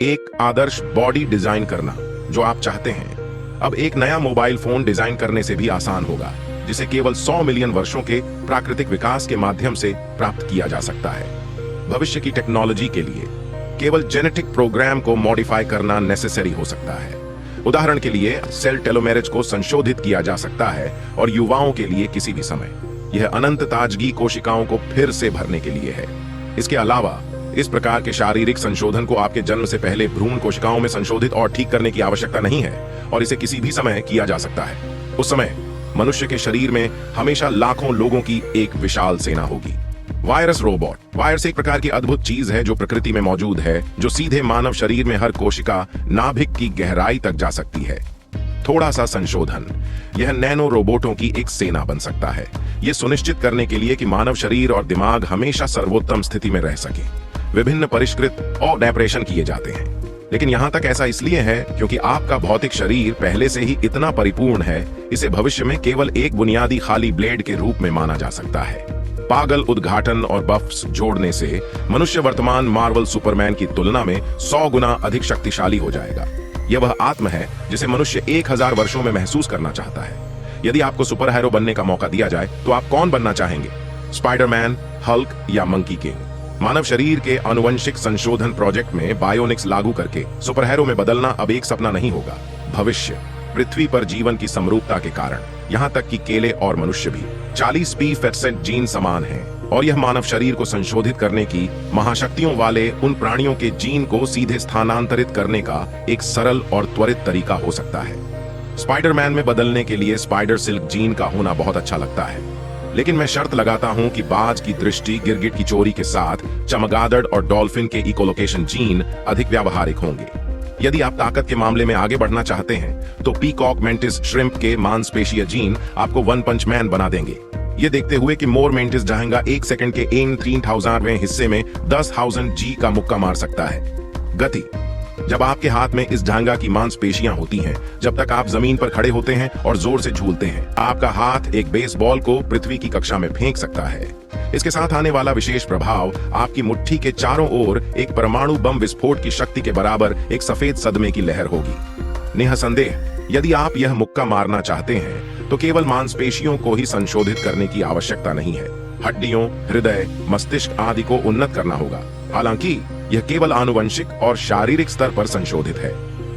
एक आदर्श body design करना जो आप चाहते हैं अब एक नया मोबाइल फोन डिजाइन करने से भी आसान होगा, जिसे केवल 100 मिलियन वर्षों के प्राकृतिक विकास के माध्यम से प्राप्त किया जा सकता है। भविष्य की टेक्नोलॉजी के लिए केवल जेनेटिक प्रोग्राम को मॉडिफाई करना नेसेसरी हो सकता है। उदाहरण के लिए सेल टेलोमेरेज को संशोधित किया जा सकता है और युवाओं के लिए किसी भी समय यह अनंत ताजगी कोशिकाओं को फिर से भरने के लिए है। इसके अलावा इस प्रकार के शारीरिक संशोधन को आपके जन्म से पहले भ्रूण कोशिकाओं में संशोधित और ठीक करने की आवश्यकता नहीं है और इसे किसी भी समय किया जा सकता है। उस समय मनुष्य के शरीर में हमेशा लाखों लोगों की एक विशाल सेना होगी। वायरस रोबोट वायरस एक प्रकार की अद्भुत चीज है जो प्रकृति में मौजूद है, जो सीधे मानव शरीर में हर कोशिका नाभिक की गहराई तक जा सकती है। थोड़ा सा संशोधन यह नैनो रोबोटों की एक सेना बन सकता है, यह सुनिश्चित करने के लिए कि मानव शरीर और दिमाग हमेशा सर्वोत्तम स्थिति में रह सके। विभिन्न परिष्कृत और ऑपरेशन किए जाते हैं, लेकिन यहां तक ऐसा इसलिए है क्योंकि आपका भौतिक शरीर पहले से ही इतना परिपूर्ण है, इसे भविष्य में केवल एक बुनियादी खाली ब्लेड के रूप में माना जा सकता है। पागल उद्घाटन और बफ्स जोड़ने से मनुष्य वर्तमान मार्वल सुपरमैन की तुलना में 100 गुना अधिक शक्तिशाली हो जाएगा। यह वह आत्म है जिसे मनुष्य 1000 वर्षों में महसूस करना चाहता है। यदि आपको सुपर हीरो बनने का मौका दिया जाए तो आप कौन बनना चाहेंगे? स्पाइडरमैन, हल्क या मंकी किंग? मानव शरीर के आनुवंशिक संशोधन प्रोजेक्ट में बायोनिक्स लागू करके सुपर हीरो में बदलना अब एक सपना नहीं होगा। भविष्य पृथ्वी पर जीवन की समरूपता के कारण यहाँ तक कि केले और मनुष्य भी 40% जीन समान हैं और यह मानव शरीर को संशोधित करने की महाशक्तियों वाले उन प्राणियों के जीन को सीधे स्थानांतरित करने का एक सरल और त्वरित तरीका हो सकता है। स्पाइडरमैन में बदलने के लिए स्पाइडर सिल्क जीन का होना बहुत अच्छा लगता है, लेकिन मैं शर्त लगाता हूं कि बाज की दृष्टि, गिरगिट की चोरी के साथ चमगादड़ और डॉल्फिन के इकोलोकेशन जीन अधिक व्यावहारिक होंगे। यदि आप ताकत के मामले में आगे बढ़ना चाहते हैं तो पीकॉक मेंटिस श्रिम्प के मांसपेशीय जीन आपको वन पंच मैन बना देंगे। ये देखते हुए कि मोर मेंटिस जहांगा 1 सेकंड के इन 3000वें हिस्से में 10,000 जी का मुक्का मार सकता है। गति जब आपके हाथ में इस झांगा की मांसपेशियां होती हैं, जब तक आप जमीन पर खड़े होते हैं और जोर से झूलते हैं, आपका हाथ एक बेसबॉल को पृथ्वी की कक्षा में फेंक सकता है। इसके साथ आने वाला विशेष प्रभाव आपकी मुट्ठी के चारों ओर एक परमाणु बम विस्फोट की शक्ति के बराबर एक सफेद सदमे की लहर होगी। निःसंदेह यदि आप यह मुक्का मारना चाहते हैं तो केवल मांसपेशियों को ही संशोधित करने की आवश्यकता नहीं है, हड्डियों, हृदय, मस्तिष्क आदि को उन्नत करना होगा। हालांकि यह केवल आनुवंशिक और शारीरिक स्तर पर संशोधित है।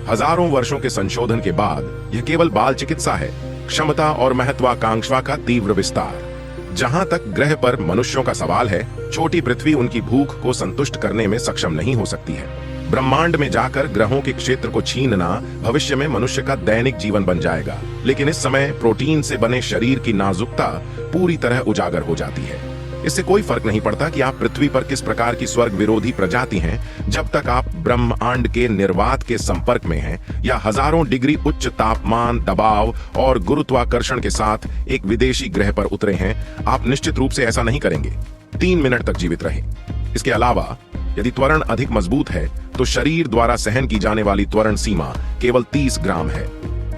हजारों वर्षों के संशोधन के बाद यह केवल बाल चिकित्सा है, क्षमता और महत्वाकांक्षा का तीव्र विस्तार। जहां तक ग्रह पर मनुष्यों का सवाल है, छोटी पृथ्वी उनकी भूख को संतुष्ट करने में सक्षम नहीं हो सकती है। ब्रह्मांड में जाकर ग्रहों के क्षेत्र को छीनना भविष्य में मनुष्य का दैनिक जीवन बन जाएगा, लेकिन इस समय प्रोटीन से बने शरीर की नाजुकता पूरी तरह उजागर हो जाती है। इससे कोई फर्क नहीं पड़ता कि आप पृथ्वी पर किस प्रकार की स्वर्ग विरोधी प्रजाति हैं, जब तक आप ब्रह्मांड के निर्वात के संपर्क में हैं या हजारों डिग्री उच्च तापमान, दबाव और गुरुत्वाकर्षण के साथ एक विदेशी ग्रह पर उतरे हैं, आप निश्चित रूप से ऐसा नहीं करेंगे। 3 मिनट तक जीवित रहें। इसके अलावा यदि त्वरण अधिक मजबूत है तो शरीर द्वारा सहन की जाने वाली त्वरण सीमा केवल 30 ग्राम है।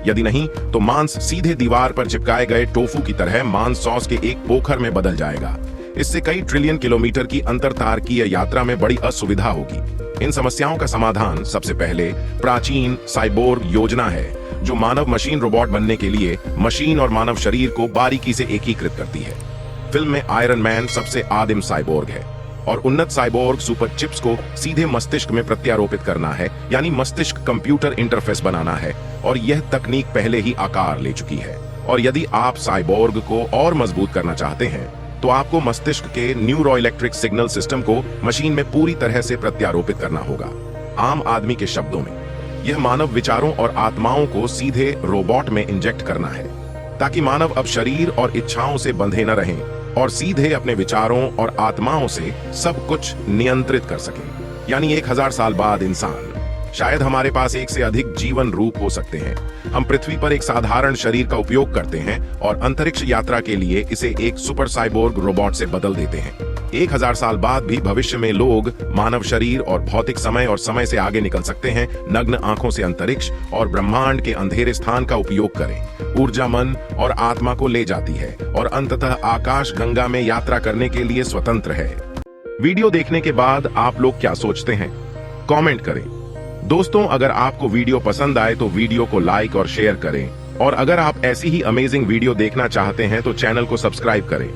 यदि नहीं तो मांस सीधे दीवार पर चिपकाए गए टोफू की तरह मांस सॉस के एक पोखर में बदल जाएगा। इससे कई ट्रिलियन किलोमीटर की अंतरतारकीय यात्रा में बड़ी असुविधा होगी। इन समस्याओं का समाधान सबसे पहले प्राचीन साइबोर्ग योजना है, जो मानव मशीन रोबोट बनने के लिए मशीन और मानव शरीर को बारीकी से एकीकृत करती है। फिल्म में आयरन मैन सबसे आदिम साइबोर्ग है और उन्नत साइबोर्ग सुपर चिप्स को सीधे मस्तिष्क में प्रत्यारोपित करना है, यानी मस्तिष्क कंप्यूटर इंटरफेस बनाना है, और यह तकनीक पहले ही आकार ले चुकी है। और यदि आप साइबोर्ग को और मजबूत करना चाहते हैं तो आपको मस्तिष्क के न्यूरोइलेक्ट्रिक सिग्नल सिस्टम को मशीन में पूरी तरह से प्रत्यारोपित करना होगा। आम आदमी के शब्दों में यह मानव विचारों और आत्माओं को सीधे रोबोट में इंजेक्ट करना है, ताकि मानव अब शरीर और इच्छाओं से बंधे न रहें और सीधे अपने विचारों और आत्माओं से सब कुछ नियंत्रित कर सके। यानी 1000 साल बाद इंसान शायद हमारे पास एक से अधिक जीवन रूप हो सकते हैं। हम पृथ्वी पर एक साधारण शरीर का उपयोग करते हैं और अंतरिक्ष यात्रा के लिए इसे एक सुपर साइबोर्ग रोबोट से बदल देते हैं। 1000 साल बाद भी भविष्य में लोग मानव शरीर और भौतिक समय और समय से आगे निकल सकते हैं, नग्न आंखों से अंतरिक्ष और ब्रह्मांड के अंधेरे स्थान का उपयोग करें। ऊर्जा मन और आत्मा को ले जाती है और अंततः आकाश गंगा में यात्रा करने के लिए स्वतंत्र है। वीडियो देखने के बाद आप लोग क्या सोचते हैं? कमेंट करें। दोस्तों, अगर आपको वीडियो पसंद आए तो वीडियो को लाइक और शेयर करें, और अगर आप ऐसी ही अमेजिंग वीडियो देखना चाहते हैं तो चैनल को सब्सक्राइब करें।